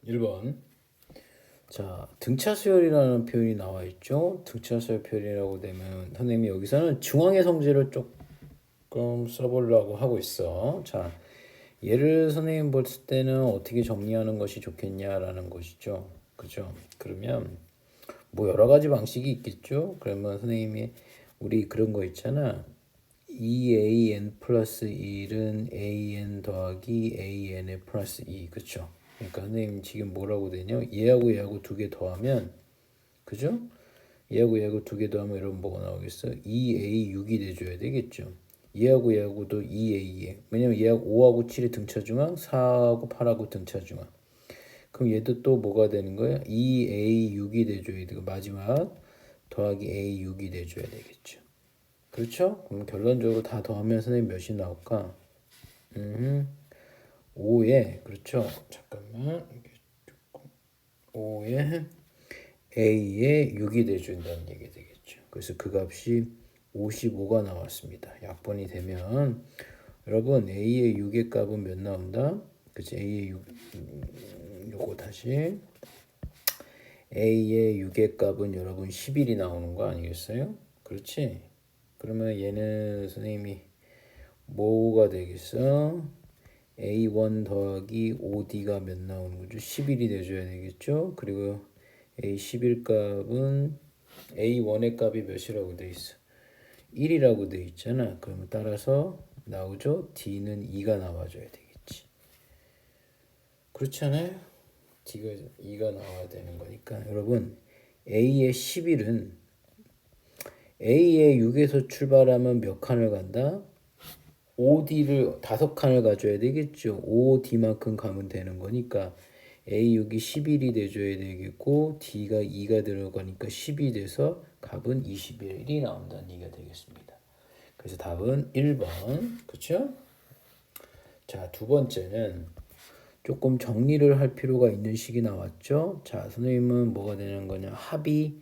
1번. 자, 등차 수열이라는 표현이 나와 있죠. 등차 수열 표현이라고 되면 선생님이 여기서는 중앙의 성질을 조금 써보려고 하고 있어. 자, 얘를 선생님 볼 때는 어떻게 정리하는 것이 좋겠냐라는 것이죠. 그죠? 그러면 뭐 여러 가지 방식이 있겠죠. 그러면 선생님이 우리 그런 거 있잖아. 2an 플러스 1은 an 더하기 an의 플러스 2. 그쵸? 그러니까 선생님 지금 뭐라고 되냐? 얘하고 얘하고 두 개 더하면, 그죠? 얘하고 얘하고 두 개 더하면 이런 뭐가 나오겠어? 2a6이 돼줘야 되겠죠. 얘하고 얘하고도 2a에. 왜냐면 얘하고 5하고 7이 등차중앙, 4하고 8하고 등차중앙. 그럼 얘도 또 뭐가 되는 거야? 2a6이 돼줘야 되고 마지막 더하기 a6이 돼줘야 되겠죠. 그렇죠? 그럼 결론적으로 다 더하면 선생님 몇이 나올까? 5에 그렇죠. 잠깐만. 5에 A에 6이 돼준다는 얘기 되겠죠. 그래서 그 값이 55가 나왔습니다. 약분이 되면 여러분 A의 6의 값은 몇 나온다? 그치? A의 6 요거 다시 A의 6의 값은 여러분 11이 나오는 거 아니겠어요? 그렇지? 그러면 얘는 선생님이 뭐가 되겠어? A1 더하기 5D가 몇 나오는 거죠? 11이 돼줘야 되겠죠? 그리고 A11 값은 A1의 값이 몇이라고 돼 있어? 1이라고 돼 있잖아. 그러면 따라서 나오죠? D는 2가 나와줘야 되겠지. 그렇지 않아요? D가 2가 나와야 되는 거니까 여러분 A의 11은 A의 6에서 출발하면 몇 칸을 간다? 5D를 5칸을 가져야 되겠죠. 5D만큼 가면 되는 거니까 A6이 11이 돼줘야 되겠고 D가 2가 들어가니까 10이 돼서 값은 21이 나온다는 얘기가 되겠습니다. 그래서 답은 1번. 그렇죠? 자, 두 번째는 조금 정리를 할 필요가 있는 식이 나왔죠. 자, 선생님은 뭐가 되는 거냐? 합이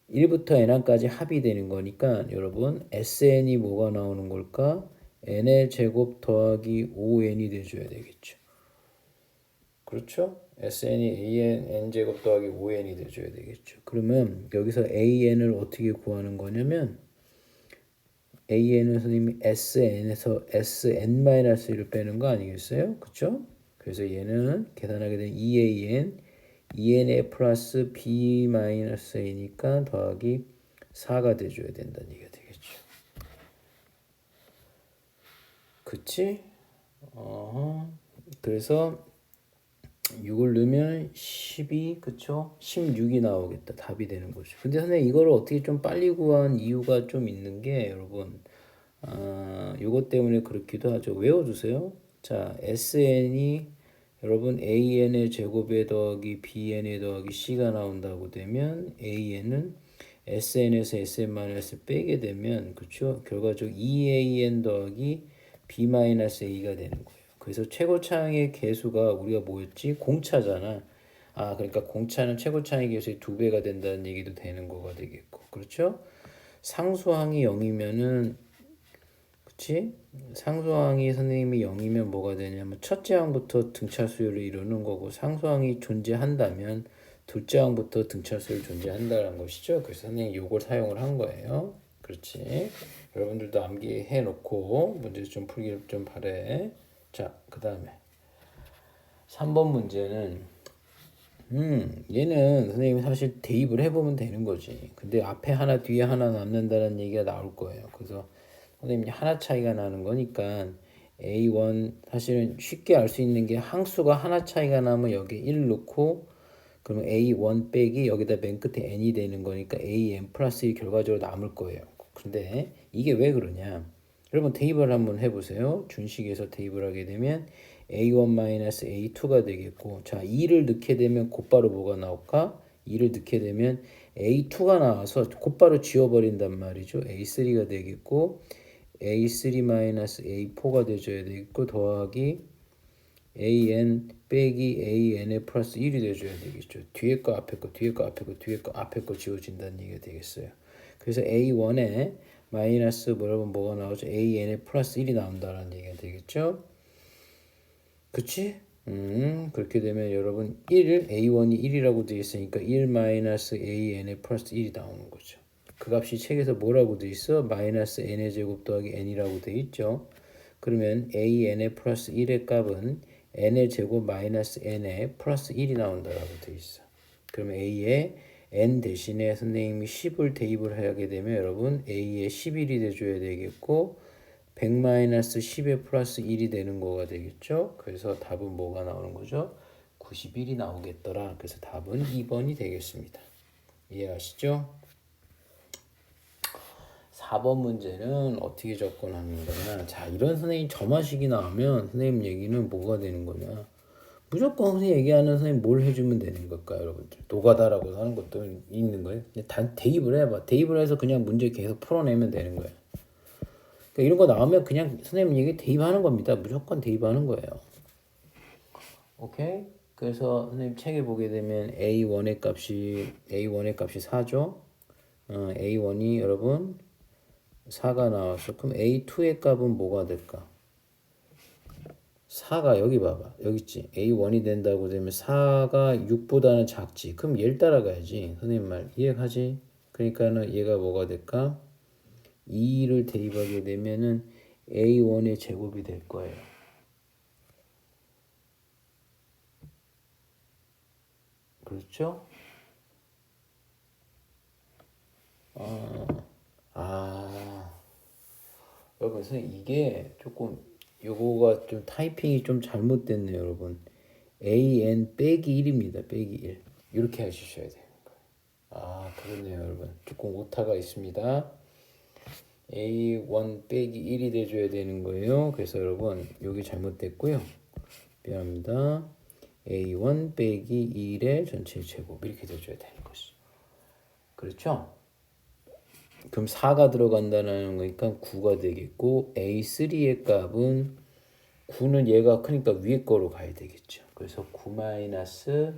1부터 n까지 합이 되는 거니까 여러분 SN이 뭐가 나오는 걸까? n의 제곱 더하기 5n이 돼줘야 되겠죠. 그렇죠? SN이 AN n제곱 더하기 5n이 돼줘야 되겠죠. 그러면 여기서 AN을 어떻게 구하는 거냐면 AN은 선생님이 SN에서 SN-1을 빼는 거 아니겠어요? 그렇죠? 그래서 얘는 계산하게 되면 2AN, 2NA 플러스 B-A니까 더하기 4가 돼줘야 된다는 얘기가 되겠죠. 그치? 그래서 6을 넣으면 12, 그쵸? 16이 나오겠다. 답이 되는 거죠. 근데 선생님 이거를 어떻게 좀 빨리 구한 이유가 좀 있는 게 여러분 요것 때문에 그렇기도 하죠. 외워두세요. 자, SN이 여러분 AN의 제곱에 더하기 BN에 더하기 C가 나온다고 되면 AN은 SN에서 SN-을 빼게 되면 그쵸? 결과적으로 2AN 더하기 B-A가 되는 거예요. 그래서 최고차항의 개수가 우리가 뭐였지? 공차잖아. 아, 그러니까 공차는 최고차항의 개수의 2배가 된다는 얘기도 되는 거가 되겠고. 그렇죠? 상수항이 0이면은 그치? 상수항이 선생님이 0이면 뭐가 되냐면 첫째 항부터 등차 수열을 이루는 거고 상수항이 존재한다면 둘째 항부터 등차 수열이 존재한다는 것이죠. 그래서 선생님이 요걸 사용을 한 거예요. 그렇지? 여러분들도 암기해 놓고 문제 좀 풀기를 좀 바래. 자, 그 다음에 3번 문제는 얘는 선생님이 사실 대입을 해보면 되는 거지. 근데 앞에 하나 뒤에 하나 남는다는 얘기가 나올 거예요. 그래서 선생님이 하나 차이가 나는 거니까 A1 사실은 쉽게 알 수 있는 게 항수가 하나 차이가 나면 여기 1 넣고 그러면 A1 빼기 여기다 맨 끝에 n이 되는 거니까 AN 플러스 1 결과적으로 남을 거예요. 근데 이게 왜 그러냐? 여러분 대입을 한번 해보세요. 준식에서 대입을 하게 되면 A1-A2가 되겠고 자 2를 넣게 되면 곧바로 뭐가 나올까? 2를 넣게 되면 A2가 나와서 곧바로 지워버린단 말이죠. A3가 되겠고 A3-A4가 돼줘야 되겠고 더하기 AN 빼기 AN의 플러스 1이 돼줘야 되겠죠. 뒤에 거 앞에 거 뒤에 거 앞에 거 뒤에 거 앞에 거 지워진다는 얘기가 되겠어요. 그래서 A1에 마이너스 뭐가 나오죠? AN의 플러스 1이 나온다는 얘기가 되겠죠. 그치? 그렇게 되면 여러분 1, a1이 1이라고 되어 있으니까 1 마이너스 an의 플러스 1이 나오는 거죠. 그 값이 책에서 뭐라고 되어 있어? 마이너스 n의 제곱 더하기 n이라고 되어 있죠. 그러면 an의 플러스 1의 값은 n의 제곱 마이너스 n의 플러스 1이 나온다라고 되어 있어. 그러면 a에 n 대신에 선생님이 10을 대입을 하게 되면 여러분 a에 11이 돼줘야 되겠고 100-10에 플러스 1이 되는 거가 되겠죠. 그래서 답은 뭐가 나오는 거죠? 91이 나오겠더라. 그래서 답은 2번이 되겠습니다. 이해하시죠? 4번 문제는 어떻게 접근하는 거냐. 자, 이런 선생님 점화식이 나오면 선생님 얘기는 뭐가 되는 거냐. 무조건 선생님 얘기하는 선생님 뭘 해주면 되는 걸까요, 여러분들? 노가다라고 하는 것도 있는 거예요. 근데 단 대입을 해봐. 대입을 해서 그냥 문제 계속 풀어내면 되는 거예요. 그러니까 이런 거 나오면 그냥 선생님 얘기 대입하는 겁니다. 무조건 대입하는 거예요. 오케이? 그래서 선생님 책에 보게 되면 A1의 값이 4죠. A1이 여러분 4가 나왔어. 그럼 A2의 값은 뭐가 될까? 4가 여기 봐봐. 여기 있지. A1이 된다고 되면 4가 6보다는 작지. 그럼 얘를 따라가야지. 선생님 말 이해하지? 그러니까는 얘가 뭐가 될까? 2를 대입하게 되면은 A1의 제곱이 될 거예요. 그렇죠? 여러분, 선생님 이게 조금 요거가 좀 타이핑이 좀 잘못됐네요, 여러분. AN 빼기 1입니다. 빼기 1. 이렇게 해주셔야 돼요. 그렇네요, 여러분. 조금 오타가 있습니다. A1 빼기 1이 돼줘야 되는 거예요. 그래서 여러분 여기 잘못됐고요. 미안합니다. A1 빼기 1의 전체 제곱 이렇게 돼줘야 되는 것이죠. 그렇죠? 그럼 4가 들어간다는 거니까 9가 되겠고 A3의 값은 9는 얘가 크니까 위에 거로 가야 되겠죠. 그래서 9 마이너스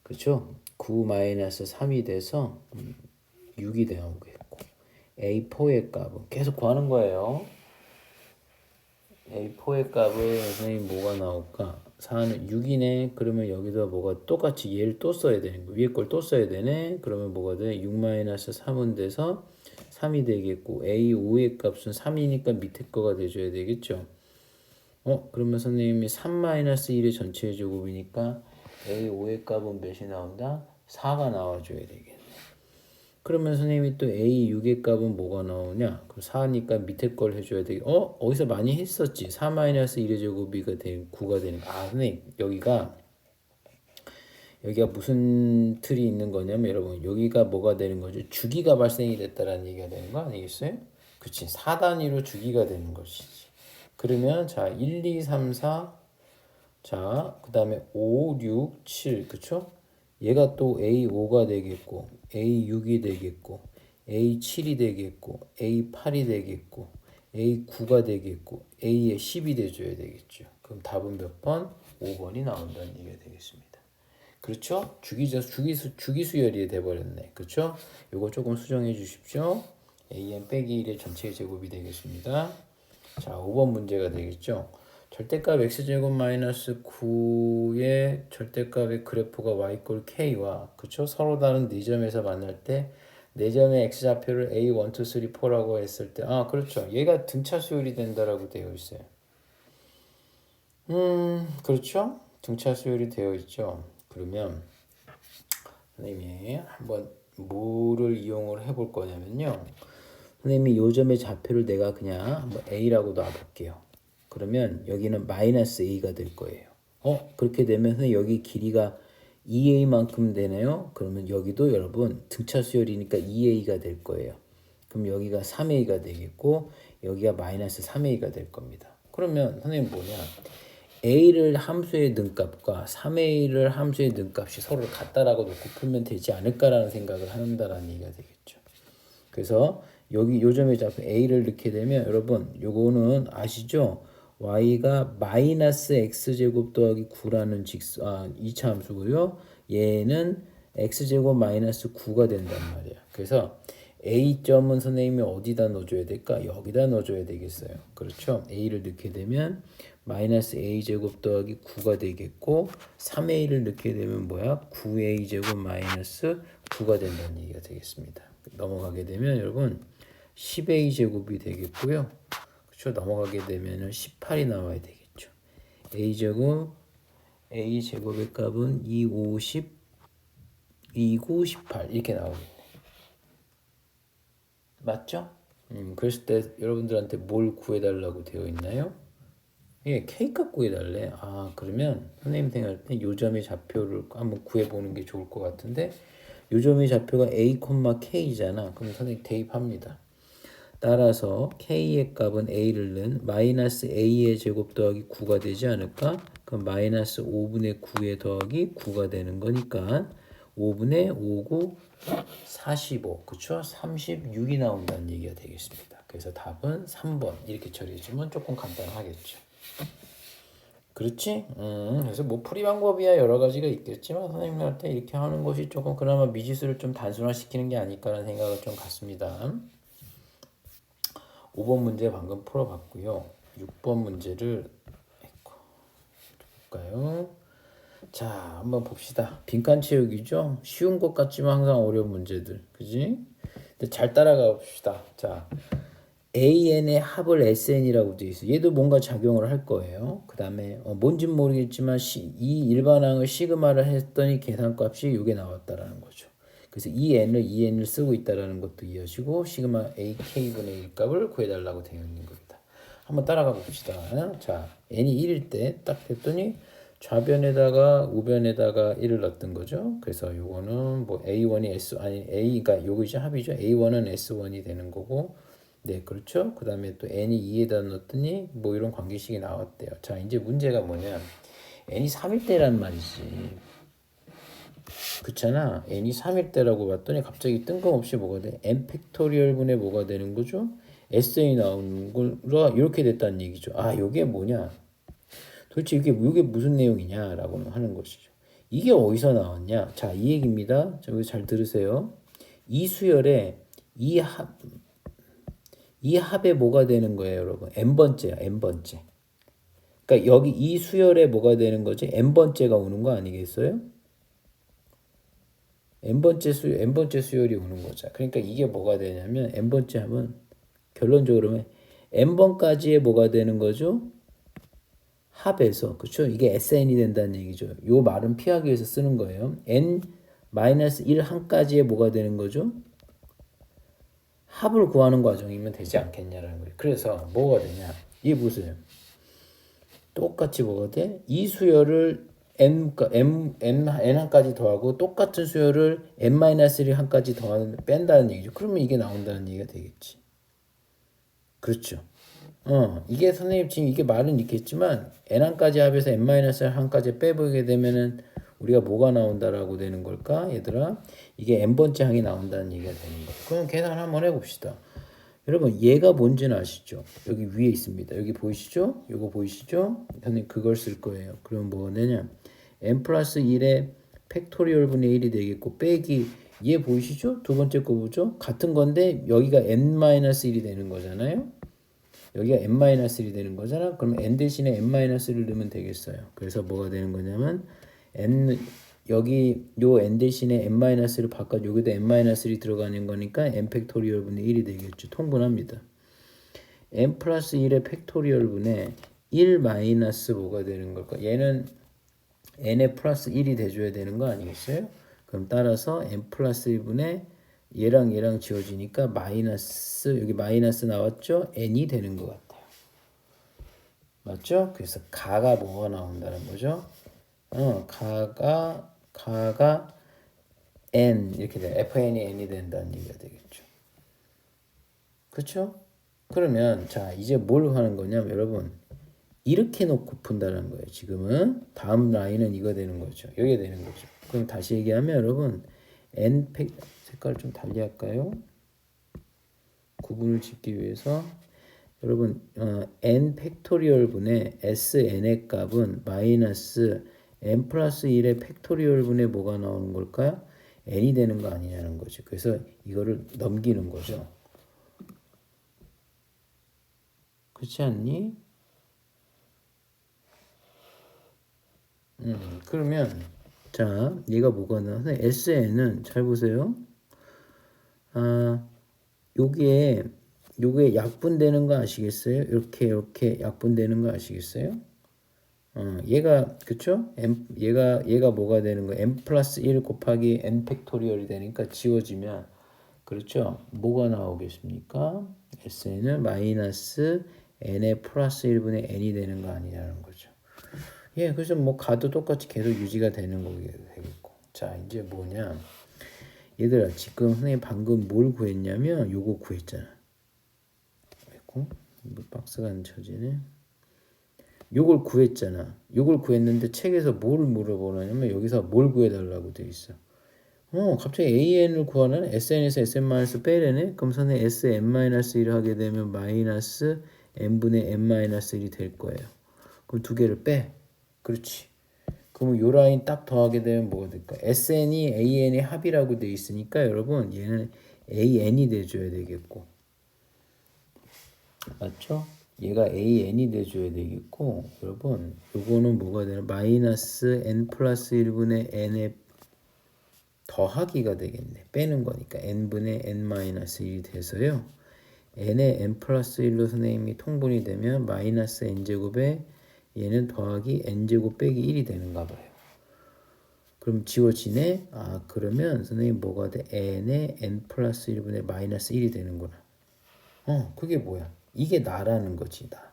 그렇죠? 9 마이너스 3이 돼서 6이 나오겠고 A4의 값은 계속 구하는 거예요. A4의 값은 선생님 뭐가 나올까? 4는 6이네. 그러면 여기다 뭐가 똑같이 얘를 또 써야 되는 거. 위에 걸 또 써야 되네. 그러면 뭐가 돼? 6-3은 돼서 3이 되겠고 A5의 값은 3이니까 밑에 거가 돼줘야 되겠죠. 그러면 선생님이 3-1의 전체 제곱이니까 A5의 값은 몇이 나온다? 4가 나와줘야 되겠네. 그러면 선생님이 또 A6의 값은 뭐가 나오냐? 그럼 4니까 밑에 걸 해줘야 되겠. 어디서 많이 했었지. 4-1의 제곱이가 9가 되는 거. 선생님 여기가 무슨 틀이 있는 거냐면 여러분 여기가 뭐가 되는 거죠? 주기가 발생이 됐다라는 얘기가 되는 거 아니겠어요? 그치. 4단위로 주기가 되는 것이지. 그러면 자 1, 2, 3, 4 자 그 다음에 5, 6, 7 그쵸? 얘가 또 A5가 되겠고 A6이 되겠고 A7이 되겠고 A8이 되겠고 A9가 되겠고 A에 10이 돼줘야 되겠죠. 그럼 답은 몇 번? 5번이 나온다는 얘기가 되겠습니다. 그렇죠? 주기수열이 돼버렸네. 그렇죠? 요거 조금 수정해 주십시오. AN 빼기 1의 전체 제곱이 되겠습니다. 자, 5번 문제가 되겠죠. 절대값 x제곱 마이너스 9의 절대값의 그래프가 y꼴 k와 그쵸? 서로 다른 4점에서 만날 때 4점의 x좌표를 a 1, 2, 3, 4라고 했을 때 그렇죠. 얘가 등차 수열이 된다라고 되어 있어요. 그렇죠? 등차 수열이 되어 있죠. 그러면 선생님이 한번 뭐를 이용을 해볼 거냐면요. 선생님이 요 점의 좌표를 내가 그냥 한번 a라고 놔볼게요. 그러면 여기는 마이너스 a가 될 거예요. 그렇게 되면 선생님 여기 길이가 2a만큼 되네요. 그러면 여기도 여러분 등차 수열이니까 2a가 될 거예요. 그럼 여기가 3a가 되겠고 여기가 마이너스 3a가 될 겁니다. 그러면 선생님 뭐냐? a를 함수의 능값과 3a를 함수의 능값이 서로 같다라고 놓고 풀면 되지 않을까라는 생각을 한다라는 얘기가 되겠죠. 그래서 여기 요 점에 잡혀 a를 넣게 되면 여러분 요거는 아시죠? y가 마이너스 x제곱 더하기 9라는 2차 함수고요. 얘는 x제곱 마이너스 9가 된단 말이야. 그래서 a점은 선생님이 어디다 넣어줘야 될까? 여기다 넣어줘야 되겠어요. 그렇죠? a를 넣게 되면 마이너스 a제곱 더하기 9가 되겠고 3a를 넣게 되면 뭐야? 9a제곱 마이너스 9가 된다는 얘기가 되겠습니다. 넘어가게 되면 여러분 10a제곱이 되겠고요. 그렇죠? 넘어가게 되면 18이 나와야 되겠죠. a제곱의 값은 2, 50, 2, 9, 18 이렇게 나오겠네. 맞죠? 그랬을 때 여러분들한테 뭘 구해달라고 되어 있나요? 예, K값 구해달래. 아, 그러면 선생님 생각할 때 요점의 좌표를 한번 구해보는 게 좋을 것 같은데 요점의 좌표가 A, K잖아. 그럼 선생님 대입합니다. 따라서 K의 값은 A를 넣은 마이너스 A의 제곱 더하기 9가 되지 않을까? 그럼 마이너스 5분의 9의 더하기 9가 되는 거니까 5분의 5, 9, 45, 그쵸? 36이 나온다는 얘기가 되겠습니다. 그래서 답은 3번 이렇게 처리해주면 조금 간단하겠죠. 그렇지? 그래서 뭐 풀이 방법이야 여러 가지가 있겠지만 선생님한테 이렇게 하는 것이 조금 그나마 미지수를 좀 단순화시키는 게 아닐까라는 생각을 좀 갖습니다. 5번 문제 방금 풀어봤고요. 6번 문제를 볼까요? 자, 한번 봅시다. 빈칸 채우기죠. 쉬운 것 같지만 항상 어려운 문제들, 그지? 잘 따라가 봅시다. 자, AN의 합을 SN이라고 되어 있어. 얘도 뭔가 작용을 할 거예요. 그 다음에 뭔진 모르겠지만 이 일반항을 시그마를 했더니 계산값이 이게 나왔다라는 거죠. 그래서 이 n을 쓰고 있다라는 것도 이해하시고 시그마 AK분의 1 값을 구해달라고 되어 있는 겁니다. 한번 따라가 봅시다. 자, n이 1일 때 딱 됐더니 좌변에다가 우변에다가 1을 넣었던 거죠. 그래서 요거는 뭐 A1이 A가 요거 이제 합이죠. A1은 S1이 되는 거고 네, 그렇죠. 그 다음에 또 n이 2에다 넣었더니 뭐 이런 관계식이 나왔대요. 자, 이제 문제가 뭐냐. n이 3일 때란 말이지. 그렇잖아. n이 3일 때라고 봤더니 갑자기 뜬금없이 뭐가 돼? n 팩토리얼 분의 뭐가 되는 거죠? SN이 나오는 걸 이렇게 됐다는 얘기죠. 아, 요게 뭐냐? 도대체 이게 무슨 내용이냐라고 하는 것이죠. 이게 어디서 나왔냐? 자, 이 얘기입니다. 자, 여기 잘 들으세요. 이 수열에 이 합에 뭐가 되는 거예요, 여러분? n번째야, n번째. 그러니까 여기 이 수열에 뭐가 되는 거지? n번째가 오는 거 아니겠어요? n번째 수열이 오는 거죠. 그러니까 이게 뭐가 되냐면 n번째 하면 결론적으로 n번까지의 뭐가 되는 거죠? 합에서 그렇죠? 이게 SN이 된다는 얘기죠. 요 말은 피하기 위해서 쓰는 거예요. n-1 한까지의 뭐가 되는 거죠? 합을 구하는 과정이면 되지 않겠냐라는 거예요. 그래서 뭐가 되냐? 이게 보세요. 똑같이 뭐가 돼? 이 수열을 n 한까지 더하고 똑같은 수열을 n-1 한까지 뺀다는 얘기죠. 그러면 이게 나온다는 얘기가 되겠지. 그렇죠. 이게 선생님 지금 이게 말은 있겠지만 n1까지 합해서 n-1까지 빼보게 되면은 우리가 뭐가 나온다라고 되는 걸까? 얘들아, 이게 n번째 항이 나온다는 얘기가 되는 거예요. 그럼 계산 한번 해봅시다. 여러분, 얘가 뭔지는 아시죠? 여기 위에 있습니다. 여기 보이시죠? 요거 보이시죠? 선생님 그걸 쓸 거예요. 그럼 뭐가 되냐? n 플러스 1의 팩토리얼 분의 1이 되겠고 빼기 얘 보이시죠? 두 번째 거 보죠? 같은 건데 여기가 n-1이 되는 거잖아요. 여기가 n-1이 되는 거잖아. 그럼 n 대신에 n-를 넣으면 되겠어요. 그래서 뭐가 되는 거냐면 여기 요 n 대신에 n-를 바꿔 여기다 n-이 들어가는 거니까 n 팩토리얼 분의 1이 되겠죠. 통분합니다. n 플러스 1의 팩토리얼 분의 1 마이너스 뭐가 되는 걸까? 얘는 n에 플러스 1이 돼줘야 되는 거 아니겠어요? 그럼 따라서 n 플러스 1분의 얘랑 지워지니까 마이너스 여기 마이너스 나왔죠? n이 되는 것 같아요. 맞죠? 그래서 가가 뭐가 나온다는 거죠? 가가 n 이렇게 돼. fn이 n이 된다는 얘기가 되겠죠. 그렇죠? 그러면 자 이제 뭘 하는 거냐면 여러분 이렇게 놓고 푼다는 거예요. 지금은 다음 라인은 이거 되는 거죠. 여기 되는 거죠. 그럼 다시 얘기하면 여러분 n 색깔을 좀 달리 할까요? 구분을 짓기 위해서 여러분 n 팩토리얼 분의 sn의 값은 마이너스 n 플러스 1의 팩토리얼 분의 뭐가 나오는 걸까요? n이 되는 거 아니냐는 거죠. 그래서 이거를 넘기는 거죠. 그렇지 않니? 그러면 자 얘가 뭐가 나? SN은 잘 보세요. 아 요게 약분되는 거 아시겠어요? 이렇게 약분되는 거 아시겠어요? 얘가 그쵸? 얘가 뭐가 되는 거야? n 플러스 1 곱하기 n 팩토리얼이 되니까 지워지면 그렇죠? 뭐가 나오겠습니까? SN은 마이너스 n의 플러스 1분의 n이 되는 거 아니냐는 거죠. 예, 그래서 뭐 가도 똑같이 계속 유지가 되는 거게 되겠고. 자, 이제 뭐냐? 얘들아, 지금 선생님 방금 뭘 구했냐면 요거 구했잖아. 됐고, 뭐 박스가 안 쳐지네. 요걸 구했잖아. 요걸 구했는데 책에서 뭘 물어보냐면 여기서 뭘 구해달라고 돼 있어. 갑자기 AN을 구하는 SN에서 SN- 빼래네? 그럼 선생님 SN-1을 하게 되면 마이너스 N분의 N-1이 될 거예요. 그럼 두 개를 빼. 그렇지. 그러면 요 라인 딱 더하게 되면 뭐가 될까? SN이 AN의 합이라고 돼 있으니까 여러분 얘는 AN이 돼줘야 되겠고. 맞죠? 얘가 AN이 돼줘야 되겠고 여러분 요거는 뭐가 되나? 마이너스 N 플러스 1분의 N의 더하기가 되겠네. 빼는 거니까 n분의 n-1이 돼서요. n의 n 플러스 1로 선생님이 통분이 되면 마이너스 n제곱에 얘는 더하기 n제곱 빼기 1이 되는가 봐요. 그럼 지워지네? 아 그러면 선생님 뭐가 돼? n의 n 플러스 1분의 마이너스 1이 되는구나. 그게 뭐야? 이게 나라는 거지 나.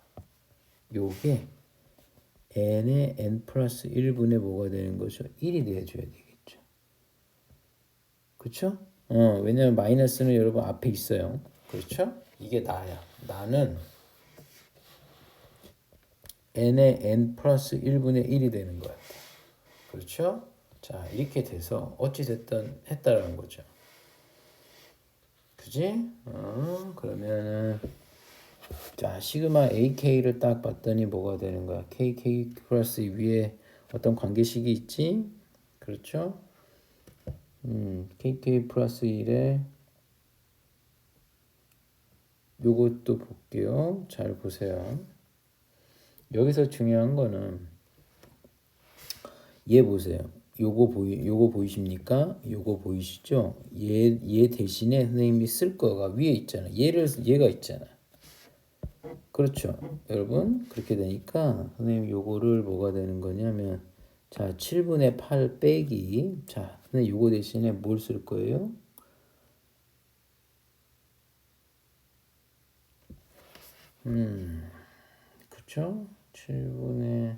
요게 n의 n 플러스 1분의 뭐가 되는 거죠? 1이 돼줘야 되겠죠. 그쵸? 왜냐면 마이너스는 여러분 앞에 있어요. 그렇죠? 이게 나야. 나는 n의 n 플러스 1분의 1이 되는 거야. 그렇죠? 자, 이렇게 돼서 어찌됐든 했다라는 거죠. 그지? 그러면은 자, 시그마 AK를 딱 봤더니 뭐가 되는 거야? KK 플러스 위에 어떤 관계식이 있지? 그렇죠? KK 플러스 1에 요것도 볼게요. 잘 보세요. 여기서 중요한 거는 얘 보세요. 요거 보이십니까? 요거 보이시죠? 얘 대신에 선생님이 쓸 거가 위에 있잖아. 얘가 있잖아. 그렇죠. 여러분 그렇게 되니까 선생님 요거를 뭐가 되는 거냐면 자 7분의 8 빼기 자 선생님 요거 대신에 뭘 쓸 거예요? 그렇죠? 7분의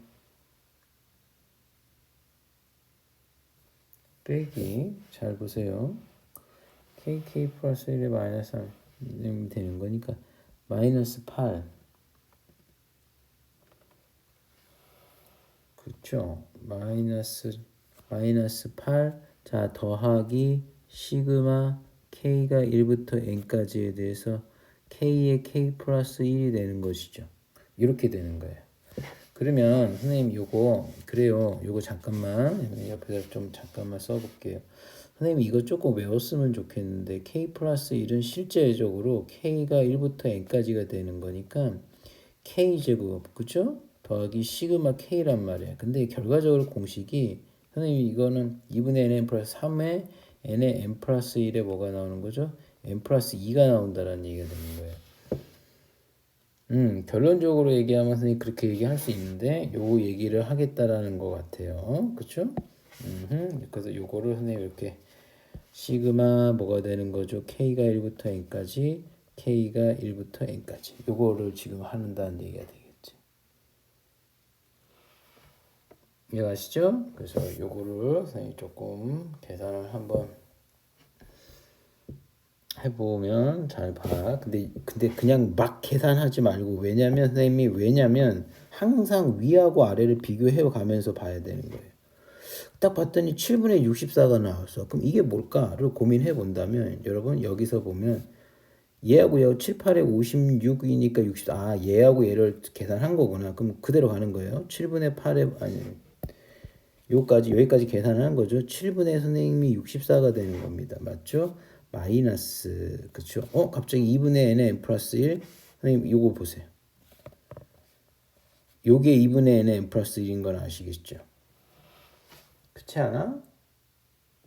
빼기 잘 보세요. KK 플러스 1에 마이너스 3 되는 거니까 마이너스 8 그렇죠? 마이너스 8 자 더하기 시그마 K가 1부터 N까지에 대해서 K의 K 플러스 1이 되는 것이죠. 이렇게 되는 거예요. 그러면 선생님 요거 그래요. 요거 잠깐만 옆에서 좀 잠깐만 써볼게요. 선생님 이거 조금 외웠으면 좋겠는데 K 플러스 1은 실제적으로 K가 1부터 N까지가 되는 거니까 K제곱 그쵸? 더하기 시그마 K란 말이야. 근데 결과적으로 공식이 선생님 이거는 2분의 N 플러스 3에 N의 N 플러스 1에 뭐가 나오는 거죠? N 플러스 2가 나온다는 얘기가 되는 거예요. 결론적으로 얘기하면 선생님 그렇게 얘기할 수 있는데 요 얘기를 하겠다라는 것 같아요. 그쵸? 그래서 요거를 선생님 이렇게 시그마 뭐가 되는 거죠? K가 1부터 N까지 K가 1부터 N까지 요거를 지금 한다는 얘기가 되겠지. 이해가시죠? 그래서 요거를 선생님 조금 계산을 한번 해보면 잘 봐. 근데 그냥 막 계산하지 말고 왜냐면 항상 위하고 아래를 비교해 가면서 봐야 되는 거예요. 딱 봤더니 7분의 64가 나왔어. 그럼 이게 뭘까를 고민해 본다면 여러분 여기서 보면 얘하고 얘하고 7, 8에 56이니까 60. 아 얘하고 얘를 계산한 거구나. 그럼 그대로 가는 거예요. 7분의 8에 아니 여기까지 계산한 거죠. 7분의 선생님이 64가 되는 겁니다. 맞죠? 마이너스 그쵸? 갑자기 2분의 n에 n 플러스 1 선생님 요거 보세요. 요게 2분의 n에 n 플러스 1인 건 아시겠죠? 그렇지 않아?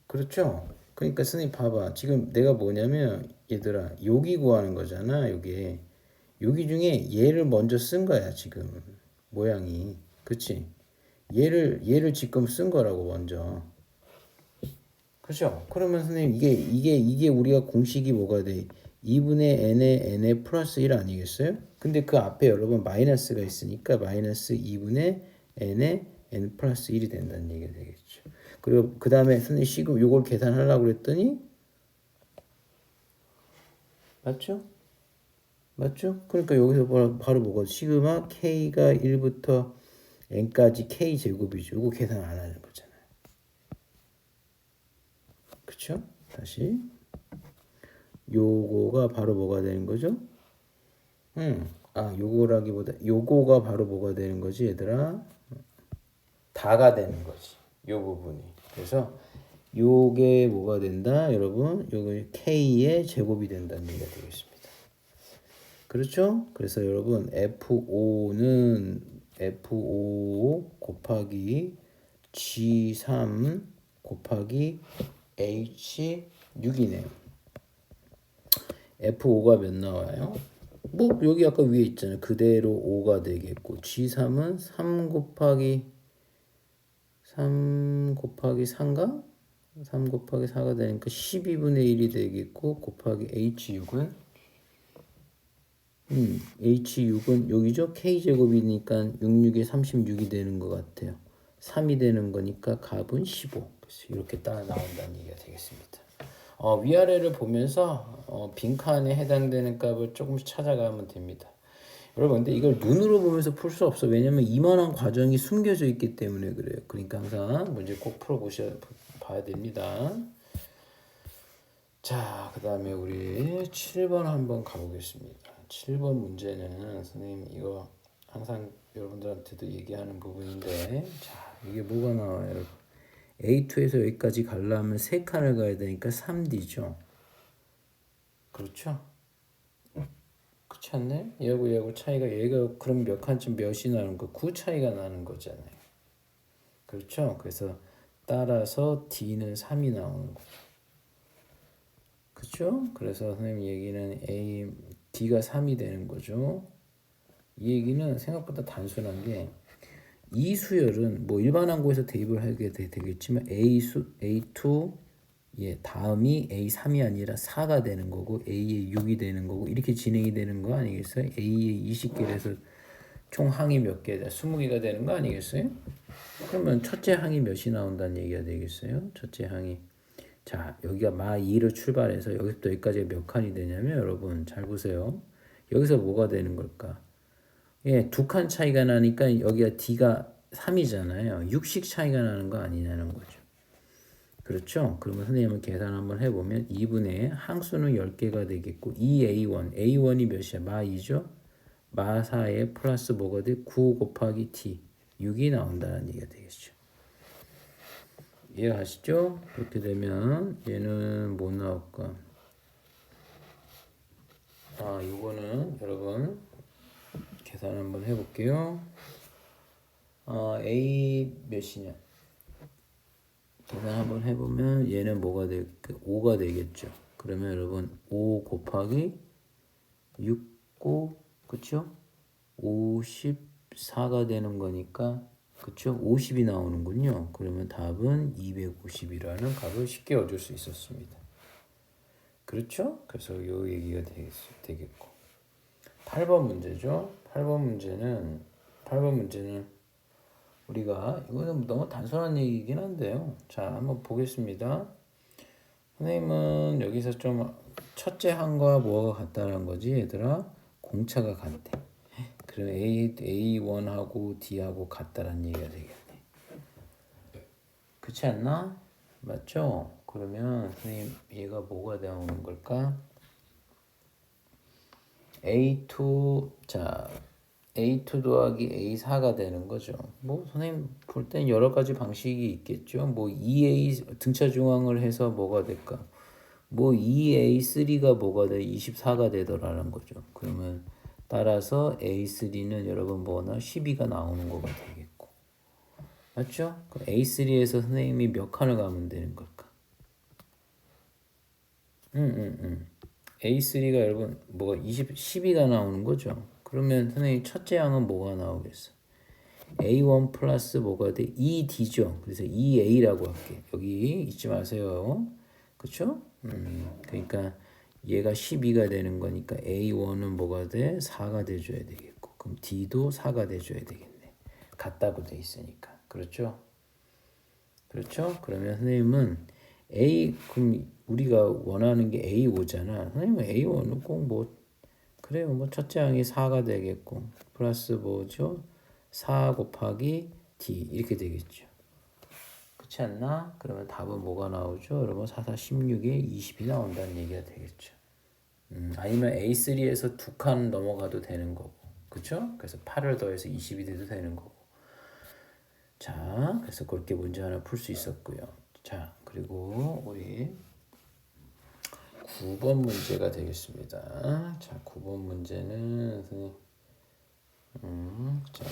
그렇죠? 그러니까 선생님 봐봐. 지금 내가 뭐냐면 얘들아 여기 구하는 거잖아. 여기 중에 얘를 먼저 쓴 거야 지금 모양이. 그치? 얘를 지금 쓴 거라고 먼저. 그죠? 그러면 선생님 이게 우리가 공식이 뭐가 돼? 2분의 n의 플러스 1 아니겠어요? 근데 그 앞에 여러분 마이너스가 있으니까 마이너스 2분의 n의 n 플러스 1이 된다는 얘기가 되겠죠. 그리고 그 다음에 선생님 시금 요걸 계산하려고 그랬더니 맞죠? 맞죠? 그러니까 여기서 바로 뭐가 시그마 k가 1부터 n까지 k 제곱이죠. 요거 계산 안 하는 거잖아요. 그쵸? 다시 요거가 바로 뭐가 되는 거죠? 요거라기보다 요거가 바로 뭐가 되는 거지, 얘들아? 다가 되는 거지. 요 부분이. 그래서 요게 뭐가 된다, 여러분? 요게 k의 제곱이 된다는 얘기가 되겠습니다. 그렇죠? 그래서 여러분 F5는 F5 곱하기 G3 곱하기 H6이네요. F5가 몇 나와요? 뭐 여기 아까 위에 있잖아요. 그대로 5가 되겠고 G3은 3 곱하기 3인가? 3 곱하기 4가 되니까 12분의 1이 되겠고 곱하기 H6은 H6은 여기죠? K제곱이니까 66에 36이 되는 것 같아요. 3이 되는 거니까 값은 15. 그래서 이렇게 딱 나온다는 얘기가 되겠습니다. 위아래를 보면서 빈칸에 해당되는 값을 조금씩 찾아가면 됩니다. 여러분 근데 이걸 눈으로 보면서 풀 수 없어. 왜냐면 이만한 과정이 숨겨져 있기 때문에 그래요. 그러니까 항상 문제 꼭 봐야 됩니다. 자, 그 다음에 우리 7번 한번 가보겠습니다. 7번 문제는 선생님 이거 항상 여러분들한테도 얘기하는 부분인데 자 이게 뭐가 나와요? A2에서 여기까지 가려면 3칸을 가야 되니까 3D죠. 그렇죠? 그렇지 않나요? 얘하고 차이가 얘가 그럼 몇 칸쯤 몇이 나는 거? 9 차이가 나는 거잖아요. 그렇죠? 그래서 따라서 D는 3이 나오는 거죠. 그렇죠? 그래서 선생님 얘기는 D가 3이 되는 거죠. 이 얘기는 생각보다 단순한 게 이 수열은 뭐 일반 항구에서 대입을 하게 되겠지만 A2 다음이 A3이 아니라 4가 되는 거고 A의 6이 되는 거고 이렇게 진행이 되는 거 아니겠어요? A의 20개에서 총 항이 몇 개? 20개가 되는 거 아니겠어요? 그러면 첫째 항이 몇이 나온다는 얘기가 되겠어요? 첫째 항이 자 여기가 마 2로 출발해서 여기부터 여기까지가 몇 칸이 되냐면 여러분 잘 보세요. 여기서 뭐가 되는 걸까? 2칸 차이가 나니까 여기가 D가 3이잖아요. 6씩 차이가 나는 거 아니냐는 거죠. 그렇죠? 그러면 선생님은 계산 한번 해보면 2분의 항수는 10개가 되겠고 2A1, A1이 몇이야? 마 2죠? 마 4에 플러스 뭐가 돼? 9 곱하기 T, 6이 나온다는 얘기가 되겠죠. 이해하시죠? 그렇게 되면 얘는 뭐 나올까? 요거는 여러분 계산 한번 해볼게요. A 몇이냐? 계산 한번 해보면 얘는 뭐가 될까? 5가 되겠죠. 그러면 여러분 5 곱하기 6, 9, 그쵸? 54가 되는 거니까 그쵸? 50이 나오는군요. 그러면 답은 250이라는 값을 쉽게 얻을 수 있었습니다. 그렇죠? 그래서 요 얘기가 되겠고 8번 문제죠. 8번 문제는 우리가 이거는 너무 단순한 얘기긴 한데요. 자, 한번 보겠습니다. 선생님은 여기서 좀 첫째 항과 뭐가 같다는 거지, 얘들아? 공차가 같대. 그럼 A1하고 D하고 같다는 얘기가 되겠네. 그렇지 않나? 맞죠? 그러면 선생님 얘가 뭐가 나오는 걸까? A2 A2 더하기 A4가 되는 거죠. 뭐 선생님 볼 땐 여러 가지 방식이 있겠죠. 뭐 2A 등차 중앙을 해서 뭐가 될까? 뭐 2A3가 뭐가 돼? 24가 되더라는 거죠. 그러면 따라서 A3는 여러분 뭐나 12가 나오는 거가 되겠고. 맞죠? 그럼 A3에서 선생님이 몇 칸을 가면 되는 걸까? A3가 여러분 뭐가 12가 나오는 거죠. 그러면 선생님 첫째 항은 뭐가 나오겠어? A1 플러스 뭐가 돼? 2D죠. 그래서 2A라고 할게. 여기 잊지 마세요. 그쵸? 그러니까 얘가 12가 되는 거니까 A1은 뭐가 돼? 4가 돼줘야 되겠고. 그럼 D도 4가 돼줘야 되겠네. 같다고 돼 있으니까. 그렇죠? 그렇죠? 그러면 선생님은 그럼 우리가 원하는 게 A5잖아. 선생님은 A1은 꼭 뭐, 그래요. 뭐 첫째 항이 4가 되겠고. 플러스 뭐죠? 4 곱하기 D 이렇게 되겠죠. 그렇지 않나? 그러면 답은 뭐가 나오죠? 여러분 4, 4, 16에 20이 나온다는 얘기가 되겠죠. 아니면 A3에서 두 칸 넘어가도 되는 거고. 그쵸? 그래서 8을 더해서 20이 돼도 되는 거고. 자, 그래서 그렇게 문제 하나 풀 수 있었고요. 자, 그리고 우리 9번 문제가 되겠습니다. 자, 9번 문제는 선생님 자,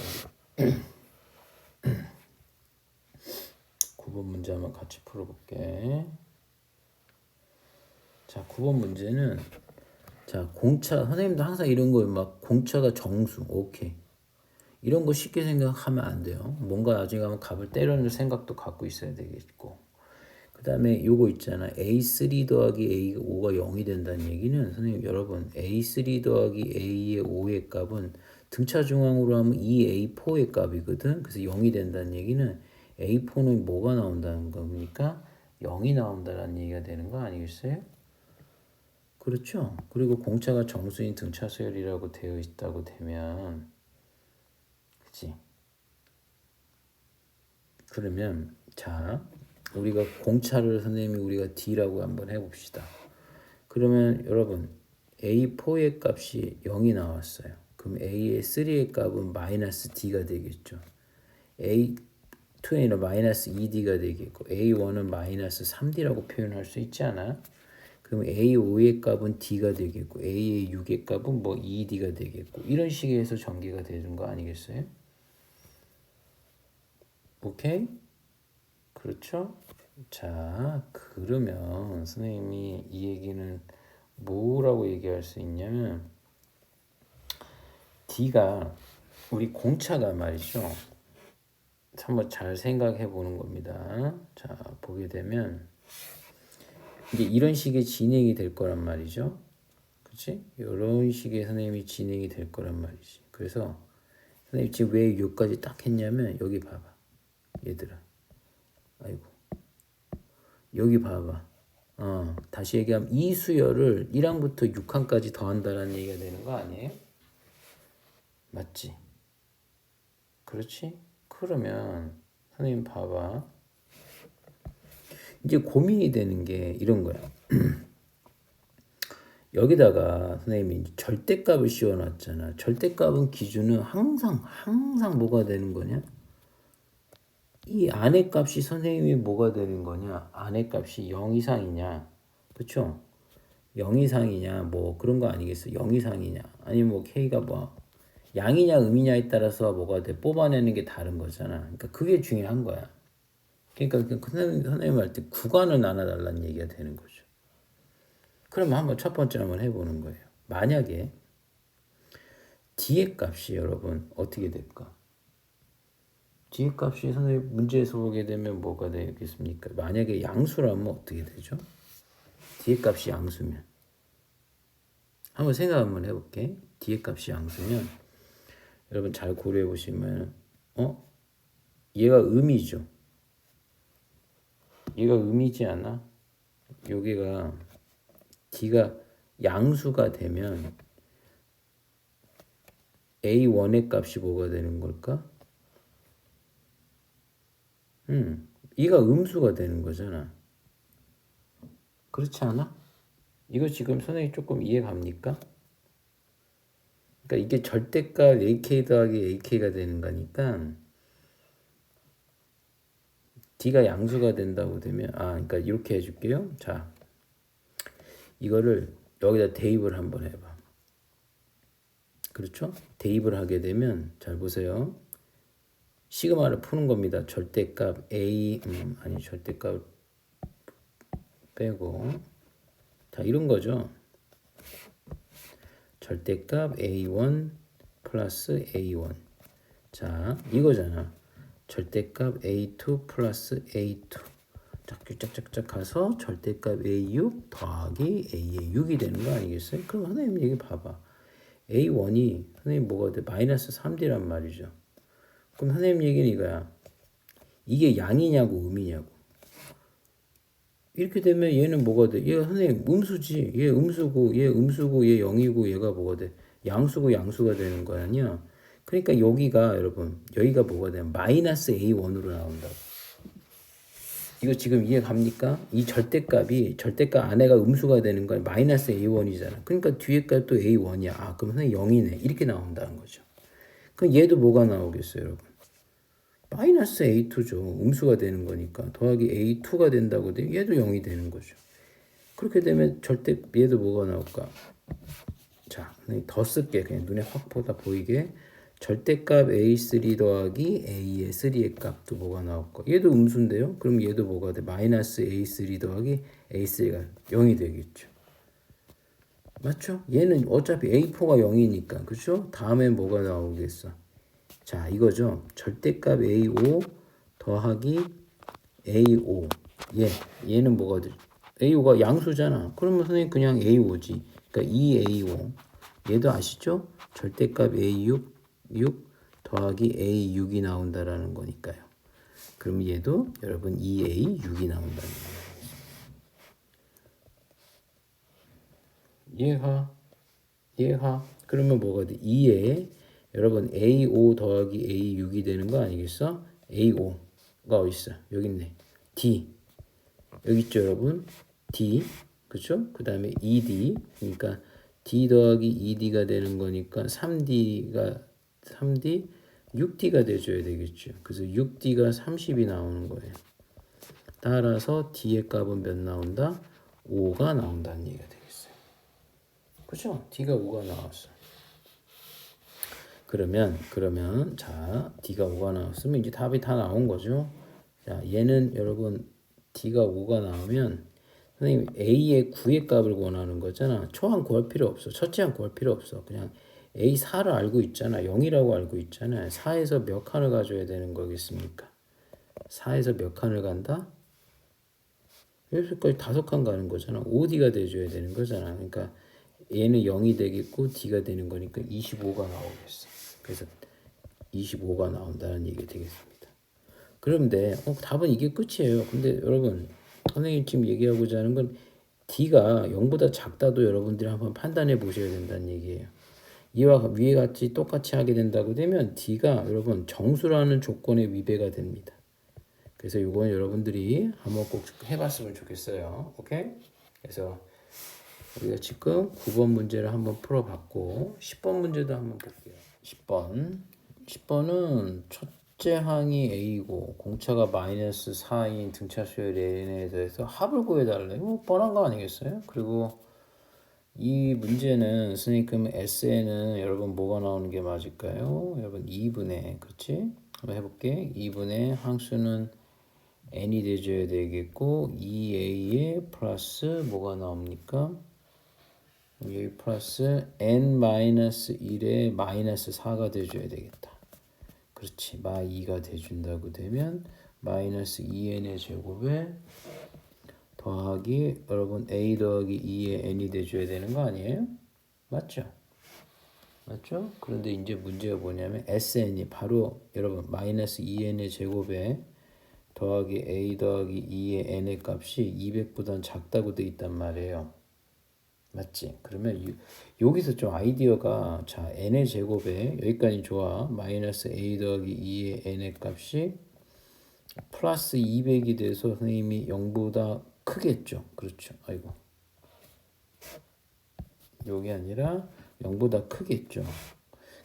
9번 문제 한번 같이 풀어볼게. 자, 9번 문제는 자, 공차 선생님도 항상 이런 거 막 공차가 정수 오케이 이런 거 쉽게 생각하면 안 돼요. 뭔가 나중에 가면 값을 때려낼 생각도 갖고 있어야 되겠고. 그 다음에 요거 있잖아. A3 더하기 A5가 0이 된다는 얘기는 선생님 여러분 A3 더하기 A의 5의 값은 등차 중앙으로 하면 2A4의 값이거든. 그래서 0이 된다는 얘기는 A4는 뭐가 나온다는 겁니까? 0이 나온다는 얘기가 되는 거 아니겠어요? 그렇죠. 그리고 공차가 정수인 등차 수열이라고 되어 있다고 되면 그치? 그러면 자 우리가 공차를 선생님이 우리가 D라고 한번 해봅시다. 그러면 여러분 A4의 값이 0이 나왔어요. 그럼 A의 3의 값은 마이너스 D가 되겠죠. A2에는 마이너스 2D가 되겠고 A1은 마이너스 3D라고 표현할 수 있지 않아? 그럼 A5의 값은 D가 되겠고 A의 6의 값은 뭐 2D가 되겠고 이런 식의 해서 전개가 되는 거 아니겠어요? 오케이? 그렇죠? 자, 그러면 선생님이 이 얘기는 뭐라고 얘기할 수 있냐면 D가 우리 공차가 말이죠. 한번 잘 생각해 보는 겁니다. 자, 보게 되면 이제 이런 식의 진행이 될 거란 말이죠. 그치? 이런 식의 선생님이 진행이 될 거란 말이지. 그래서 선생님 지금 왜 여기까지 딱 했냐면 여기 봐봐. 얘들아. 아이고. 여기 봐봐. 다시 얘기하면 이 수열을 1항부터 6항까지 더한다라는 얘기가 되는 거 아니에요? 맞지? 그렇지? 그러면 선생님 봐봐. 이제 고민이 되는 게 이런 거야. 여기다가 선생님이 절대값을 씌워놨잖아. 절대값은 기준은 항상 뭐가 되는 거냐? 이 안의 값이 선생님이 뭐가 되는 거냐? 안의 값이 0 이상이냐? 그쵸? 0 이상이냐? 뭐 그런 거 아니겠어? 0 이상이냐? 아니면 뭐 K가 뭐 양이냐 음이냐에 따라서 뭐가 돼? 뽑아내는 게 다른 거잖아. 그러니까 그게 중요한 거야. 그러니까 선생님 할 때 구간을 나눠달라는 얘기가 되는 거죠. 그러면 한번 첫 번째 한번 해보는 거예요. 만약에 D의 값이 여러분 어떻게 될까? D의 값이 선생님 문제에서 보게 되면 뭐가 되겠습니까? 만약에 양수라면 어떻게 되죠? D의 값이 양수면 한번 생각 한번 해볼게. D의 값이 양수면 여러분 잘 고려해 보시면 얘가 음이죠. 얘가 음이지 않아? 여기가 D가 양수가 되면 A1의 값이 뭐가 되는 걸까? 얘가 음수가 되는 거잖아. 그렇지 않아? 이거 지금 선생님 조금 이해 갑니까? 그러니까 이게 절대값 AK 더하기 AK가 되는 거니까 D가 양수가 된다고 되면 그러니까 이렇게 해줄게요. 자, 이거를 여기다 대입을 한번 해봐. 그렇죠? 대입을 하게 되면 잘 보세요. 시그마를 푸는 겁니다. 절대값 A 아니 절대값 빼고 자 이런 거죠. 절대값 A1 플러스 A1 자 이거잖아. 절대값 A2 플러스 A2 짝짝짝짝 가서 절대값 A6 더하기 A의 6이 되는 거 아니겠어요? 그럼 선생님 얘기 봐봐. A1이 선생님 뭐가 돼? 마이너스 3D란 말이죠. 그럼 선생님 얘기는 이거야. 이게 양이냐고 음이냐고. 이렇게 되면 얘는 뭐가 돼? 얘가 선생님 음수지. 얘 음수고 얘 음수고 얘 0이고 얘가 뭐가 돼? 양수고 양수가 되는 거 아니야? 그러니까 여기가 여러분 여기가 뭐가 돼? 마이너스 A1으로 나온다고. 이거 지금 이해 갑니까? 이 절대값이 절대값 안에가 음수가 되는 건 마이너스 A1이잖아. 그러니까 뒤에 값도 A1이야. 아 그럼 선생님 0이네. 이렇게 나온다는 거죠. 그럼 얘도 뭐가 나오겠어요 여러분? 마이너스 A2죠. 음수가 되는 거니까. 더하기 A2가 된다고 돼. 얘도 0이 되는 거죠. 그렇게 되면 절대 얘도 뭐가 나올까? 자, 더 쓸게. 그냥 눈에 확 보이게. 절대값 A3 더하기 A의 3의 값도 뭐가 나올까? 얘도 음수인데요. 그럼 얘도 뭐가 돼? 마이너스 A3 더하기 A3가 0이 되겠죠. 맞죠? 얘는 어차피 A4가 0이니까. 그죠? 다음에 뭐가 나오겠어? 자, 이거죠. 절대값 A5 더하기 A5. 얘는 뭐가 돼? A5가 양수잖아. 그러면 선생님 그냥 A5지. 그러니까 2A5. 얘도 아시죠? 절대값 A6 더하기 A6이 나온다라는 거니까요. 그럼 얘도 여러분 2A6이 나온다는 거예요. 얘가 그러면 뭐가 돼? 2에 여러분 A5 더하기 A6이 되는 거 아니겠어? A5가 어디 있어? 여기 있네. D 여기 있죠 여러분? D 그렇죠? 그 다음에 2D 그러니까 D 더하기 2D가 되는 거니까 3D 6D가 돼줘야 되겠죠. 그래서 6D가 30이 나오는 거예요. 따라서 D의 값은 몇 나온다? 5가 나온다는 얘기가 되겠어요. 그렇죠? D가 5가 나왔어. 그러면 자 D가 5가 나왔으면 이제 답이 다 나온 거죠. 자 얘는 여러분 D가 5가 나오면 선생님 A의 9의 값을 원하는 거잖아. 초항 구할 필요 없어. 첫째항 구할 필요 없어. 그냥 A4를 알고 있잖아. 0이라고 알고 있잖아. 4에서 몇 칸을 가져야 되는 거겠습니까? 4에서 몇 칸을 간다? 여기서까지 5칸 가는 거잖아. 5D가 돼줘야 되는 거잖아. 그러니까 얘는 0이 되겠고 D가 되는 거니까 25가 나오겠어. 그래서 25가 나온다는 얘기가 되겠습니다. 그런데 답은 이게 끝이에요. 근데 여러분 선생님 지금 얘기하고자 하는 건 D가 0보다 작다도 여러분들이 한번 판단해 보셔야 된다는 얘기예요. 이와 위에 같이 똑같이 하게 된다고 되면 D가 여러분 정수라는 조건에 위배가 됩니다. 그래서 이건 여러분들이 한번 꼭 해봤으면 좋겠어요. 오케이? 그래서 우리가 지금 9번 문제를 한번 풀어봤고 10번 문제도 한번 볼게요. 10번은 첫째 항이 A고 공차가 마이너스 4인 등차 수열 N에 대해서 합을 구해달래요. 뭐 뻔한 거 아니겠어요? 그리고 이 문제는 선생님 그럼 S에는 여러분 뭐가 나오는 게 맞을까요? 여러분 2분의 그렇지? 한번 해볼게. 2분의 항수는 n이 돼줘야 되겠고 2a에 플러스 뭐가 나옵니까? 여기 플러스 n-1에 마이너스 4가 돼줘야 되겠다. 그렇지. 마 2가 돼준다고 되면 마이너스 2n의 제곱에 더하기 여러분 a 더하기 2의 n이 돼줘야 되는 거 아니에요? 맞죠? 맞죠? 그런데 이제 문제가 뭐냐면 sn이 바로 여러분 마이너스 2n의 제곱에 더하기 a 더하기 2의 n의 값이 200보단 작다고 돼 있단 말이에요. 맞지? 그러면 여기서 좀 아이디어가 자 n의 제곱에 여기까지 좋아. 마이너스 a 더하기 2의 n의 값이 플러스 200이 돼서 선생님이 0보다 크겠죠. 그렇죠. 아이고. 여기 아니라 0보다 크겠죠.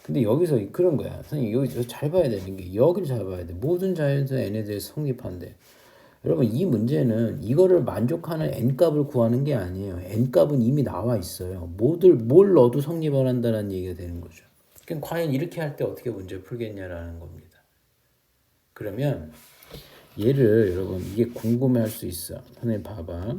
근데 여기서 그런 거야. 선생님 여기서 잘 봐야 되는 게 여기를 잘 봐야 돼. 모든 자연수 n에 대해서 성립한대. 여러분 이 문제는 이거를 만족하는 n값을 구하는 게 아니에요. n값은 이미 나와 있어요. 뭘 넣어도 성립을 한다는 얘기가 되는 거죠. 그럼 과연 이렇게 할 때 어떻게 문제를 풀겠냐라는 겁니다. 그러면 얘를 여러분 이게 궁금해할 수 있어. 선생님 봐봐.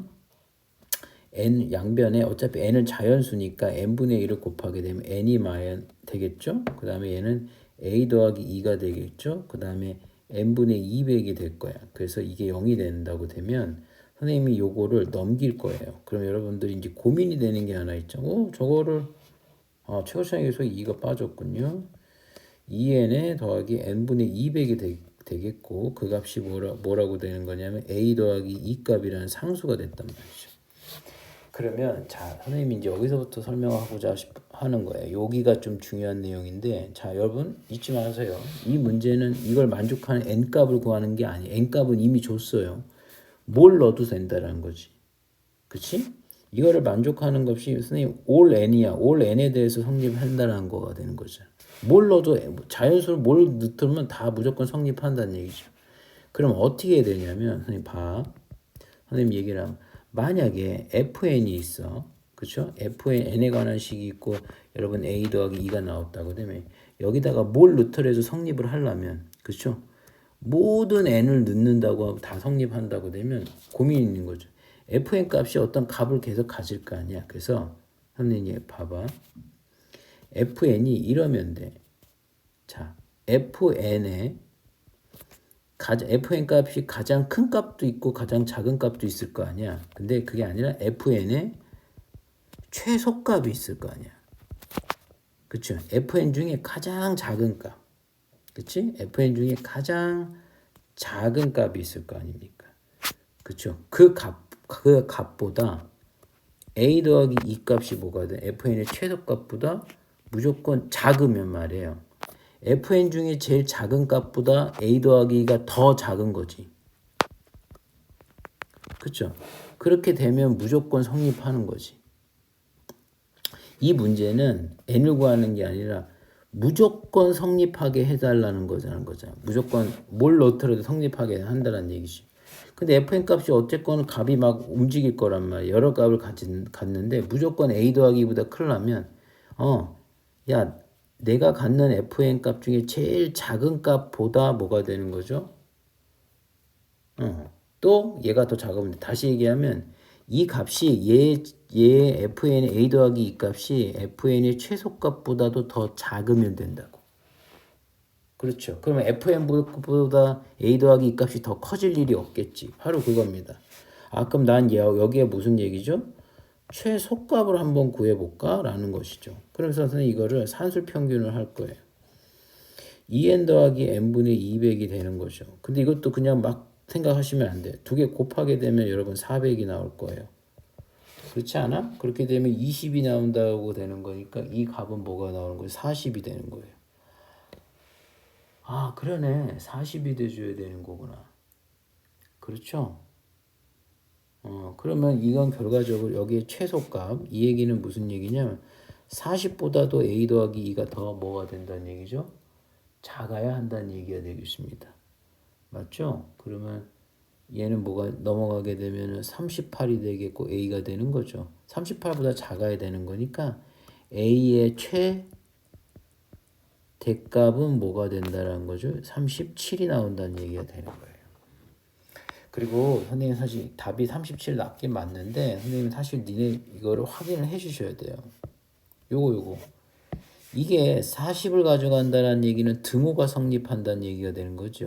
n 양변에 어차피 n은 자연수니까 n분의 1을 곱하게 되면 n이 마이너스 되겠죠? 그 다음에 얘는 a 더하기 2가 되겠죠? 그 다음에 n분의 200이 될 거야. 그래서 이게 0이 된다고 되면 선생님이 요거를 넘길 거예요. 그럼 여러분들이 이제 고민이 되는 게 하나 있죠. 저거를 최고차항 계속 2가 빠졌군요. 2n에 더하기 n분의 200이 되겠고 그 값이 뭐라고 되는 거냐면 a 더하기 2 값이라는 상수가 됐단 말이죠. 그러면 자 선생님이 이제 여기서부터 설명하고자 하는 거예요. 여기가 좀 중요한 내용인데 자 여러분 잊지 마세요. 이 문제는 이걸 만족하는 n 값을 구하는 게 아니에요. n 값은 이미 줬어요. 뭘 넣어도 된다라는 거지. 그치? 이거를 만족하는 것이 선생님 all n이야. all n에 대해서 성립한다는 거가 되는 거죠. 뭘 넣어도 자연수를 뭘 넣으면 다 무조건 성립한다는 얘기죠. 그럼 어떻게 해야 되냐면 선생님 봐. 선생님 얘기를 하면 만약에 fn이 있어. 그렇죠? fn에 관한 식이 있고 여러분 a 더하기 2가 나왔다고 되면 여기다가 뭘 넣더라도 해서 성립을 하려면 그렇죠? 모든 n을 넣는다고 하고 다 성립한다고 되면 고민이 있는 거죠. fn 값이 어떤 값을 계속 가질 거 아니야. 그래서 선생님 봐봐. fn이 이러면 돼. 자, fn에 fn 값이 가장 큰 값도 있고 가장 작은 값도 있을 거 아니야. 근데 그게 아니라 fn에 최소값이 있을 거 아니야. 그쵸? fn 중에 가장 작은 값. 그치? fn 중에 가장 작은 값이 있을 거 아닙니까? 그쵸? 그 값보다 a 더하기 2 값이 뭐가 돼? fn의 최소값보다 무조건 작으면 말이에요. fn 중에 제일 작은 값보다 a 더하기가 더 작은 거지. 그쵸? 그렇게 되면 무조건 성립하는 거지. 이 문제는 n을 구하는 게 아니라 무조건 성립하게 해달라는 거잖아. 무조건 뭘 넣더라도 성립하게 한다는 얘기지. 근데 fn 값이 어쨌건 값이 막 움직일 거란 말이야. 여러 값을 갖는데 무조건 a 더하기보다 크려면 야 내가 갖는 fn 값 중에 제일 작은 값보다 뭐가 되는 거죠? 또 얘가 더 작으면 돼. 다시 얘기하면 이 값이 얘 fn의 a 더하기 2 값이 fn의 최소값보다도 더 작으면 된다고. 그렇죠. 그러면 fn보다 a 더하기 2 값이 더 커질 일이 없겠지. 바로 그겁니다. 그럼 난 여기에 무슨 얘기죠? 최소값을 한번 구해볼까? 라는 것이죠. 그래서 선생님 이거를 산술평균을 할 거예요. 2n 더하기 n분의 200이 되는 거죠. 근데 이것도 그냥 막 생각하시면 안 돼. 두 개 곱하게 되면 여러분 400이 나올 거예요. 그렇지 않아? 그렇게 되면 20이 나온다고 되는 거니까 이 값은 뭐가 나오는 거예요? 40이 되는 거예요. 그러네. 40이 돼줘야 되는 거구나. 그렇죠? 그러면 이건 결과적으로 여기에 최소값, 이 얘기는 무슨 얘기냐면 40보다도 a 더하기 2가 더 뭐가 된다는 얘기죠? 작아야 한다는 얘기가 되겠습니다. 맞죠? 그러면 얘는 뭐가 넘어가게 되면 38이 되겠고 a가 되는 거죠. 38보다 작아야 되는 거니까 a의 최대값은 뭐가 된다는 거죠? 37이 나온다는 얘기가 되는 거예요. 그리고 선생님 사실 답이 37 낮게 맞는데 선생님 사실 니네 이거를 확인을 해 주셔야 돼요. 요거 이게 40을 가져간다는 얘기는 등호가 성립한다는 얘기가 되는 거죠.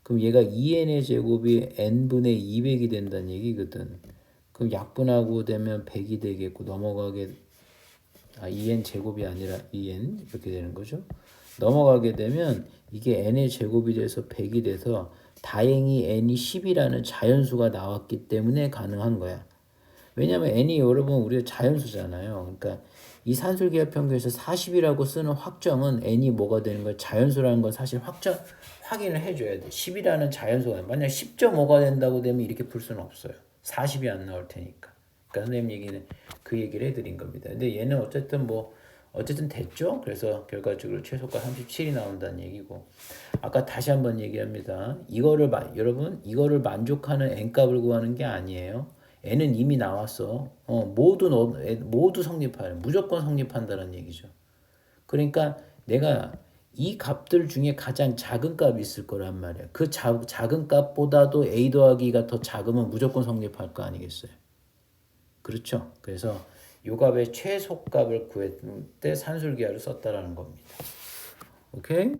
그럼 얘가 2n의 제곱이 n분의 200이 된다는 얘기거든. 그럼 약분하고 되면 100이 되겠고 넘어가게 2n 제곱이 아니라 2n 이렇게 되는 거죠. 넘어가게 되면 이게 n의 제곱이 돼서 100이 돼서 다행히 n이 10이라는 자연수가 나왔기 때문에 가능한 거야. 왜냐면 n이 여러분 우리가 자연수잖아요. 그러니까 이 산술기하평균에서 40이라고 쓰는 확정은 n이 뭐가 되는 거야? 자연수라는 건 사실 확인을 해줘야 돼. 10이라는 자연수가 만약 10.5가 된다고 되면 이렇게 풀 수는 없어요. 40이 안 나올 테니까. 그러니까 선생님 얘기는 그 얘기를 해드린 겁니다. 근데 얘는 어쨌든 됐죠. 그래서 결과적으로 최소가 37이 나온다는 얘기고. 아까 다시 한번 얘기합니다. 여러분 이거를 만족하는 n값을 구하는 게 아니에요. n은 이미 나왔어. 모두 성립하는 무조건 성립한다는 얘기죠. 그러니까 내가 이 값들 중에 가장 작은 값이 있을 거란 말이야. 그 작은 값보다도 a 더하기가 더 작으면 무조건 성립할 거 아니겠어요? 그렇죠? 그래서 요 값의 최소값을 구할 때 산술기하를 썼다라는 겁니다. 오케이?